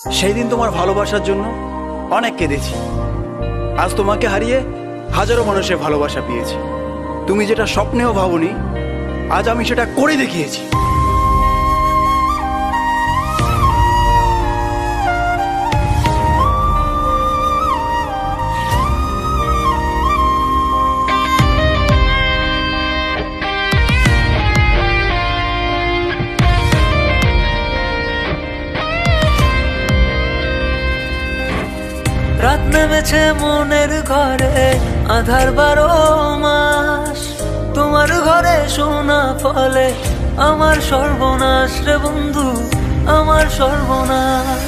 সেই দিন তোমার ভালোবাসার জন্য অনেক কেঁদেছি। আজ তোমাকে হারিয়ে হাজারো মানুষের ভালোবাসা পেয়েছি। তুমি যেটা স্বপ্নেও ভাবনি, আজ আমি সেটা করে দেখিয়েছি। রাত নেমেছে মনের ঘরে, আধার 12 মাস। তোমার ঘরে শোনা ফলে আমার সর্বনাশ রে বন্ধু, আমার সর্বনাশ।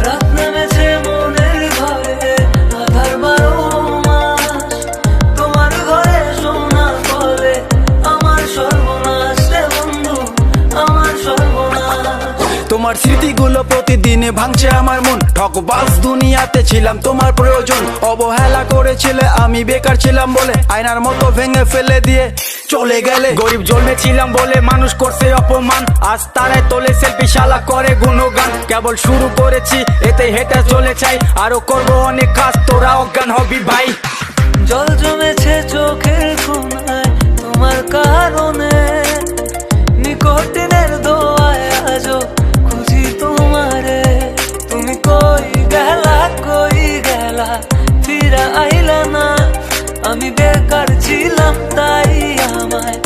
রাত নেমেছে মনের ঘরে, আধার 12 মাস। তোমার ঘরে শোনা ফলে আমার সর্বনাশ রে বন্ধু, আমার সর্বনাশ। তোমার স্মৃতিগুলো প্রতিদিনে ভাঙছে আমার মন। ঠকবাজ দুনিয়াতে ছিলাম তোমার প্রয়োজন। অবহেলা করেছিলে, আমি বেকার ছিলাম বলে আয়নার মতো ভেঙে ফেলে দিয়ে চলে গেলে। গরিব জন্মেছিলাম বলে মানুষ করছে অপমান, আজ তারাই তোলে সেলফি, শালা করে গুণগান। কেবল শুরু করেছি, এতে হেঁটে চলে চাই, আরো করবো অনেক কাজ, তোরা অজ্ঞান হবি ভাই। জল জমেছে চোখের কোণায় তোমার কারণে, নিকটিনের দোয়ায় আজও খুঁজি তোমারে। তুমি কই গেলা, ফিরা আইলা না। আমি বেকার ছিলাম তাই আমায়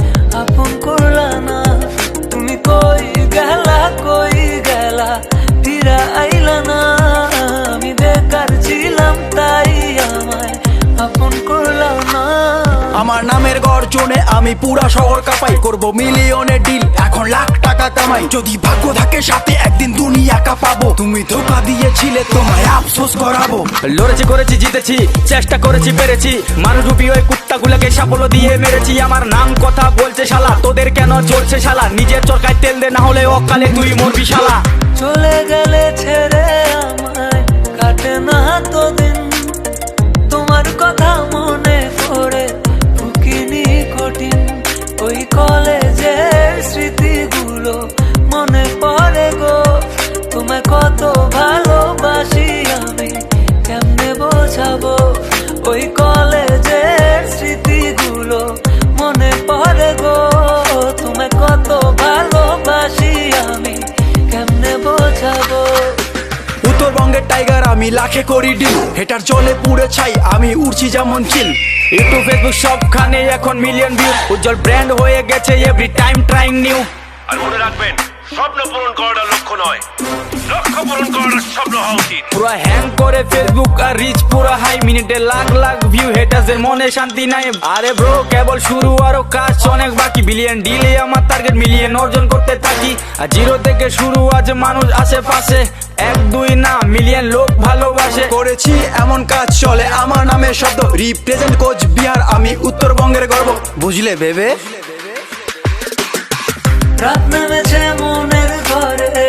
আপন করলা না। তুমি কই গেলা, ফিরা আইলা না। আমি বেকার ছিলাম তাই আমায় আপন করলা না। আমার নামের গর্জনে আমি পুরা শহর কাঁপাই। করবো মিলিয়নের ডিল, এখন লাখ টাকা কামাই। যদি ভাগ্য থাকে সাথে, একদিন দুনিয়া কাঁপাবো। তুমি ধোকা দিয়েছিলে, তোমায় আফসোস করাবো। লড়েছি, করেছি, জিতেছি, চেষ্টা করেছি, পেরেছি। মানুষ রূপী ওই কুত্তাগুলোকে সাফল্য দিয়ে মেরেছি। আমার নাম কথা বলছে শালা, তোদের কেন চলছে শালা? নিজের চরকায় তেল দে, না হলে অকালে তুই মরবি শালা। চলে গেলে ছেড়ে আমায় কাটে না তো দিন, তোমার কথা মনে করে ফুকিনি কঠিন। ওই কলেজের স্মৃতিগুলো মনে পড়ে গো, তোমায় কত ভালোবাসি আমি কেমনে বোঝাবো। ওই কলেজের স্মৃতিগুলো মনে পড়ে গো, তোমায় কত ভালোবাসি আমি কেমনে বোঝাবো। উত্তরবঙ্গের টাইগার আমি, লাখে করি ডিল। হেটার চলে পুড়ে ছাই, আমি উড়ছি যেমন চিল। ইউটিউব, ফেসবুক সবখানে এখন মিলিয়ন ভিউ। উজ্জ্বল ব্র্যান্ড হয়ে গেছে, এভরি টাইম ট্রাইং নিউ। আর মনে রাখবেন, স্বপ্ন পূরণ করাটা লক্ষ্য নয়, লক্ষ্য পূরণ করাটা স্বপ্ন হওয়া উচিত। পুরো হ্যাং করে ফেসবুক আর রিচ পুরো হাই, মিনিটে লাখ লাখ ভিউ, হেটারদের মনে শান্তি নাই। আরে ব্রো, কেবল শুরু, আরো কাজ অনেক বাকি। বিলিয়ন ডিলে আমার টার্গেট, মিলিয়ন অর্জন করতে থাকি। আর জিরো থেকে শুরু, আজ মানুষ আশেপাশে, 1-2 না মিলিয়ন লোক ভালোবাসে। করেছি এমন কাজ, চলে আমার নামে শব্দ। রিপ্রেজেন্ট কোচ বিহার, আমি উত্তরবঙ্গের গর্ব। বুঝলে ভেবে? রাত নেমেছে মনের ঘরে,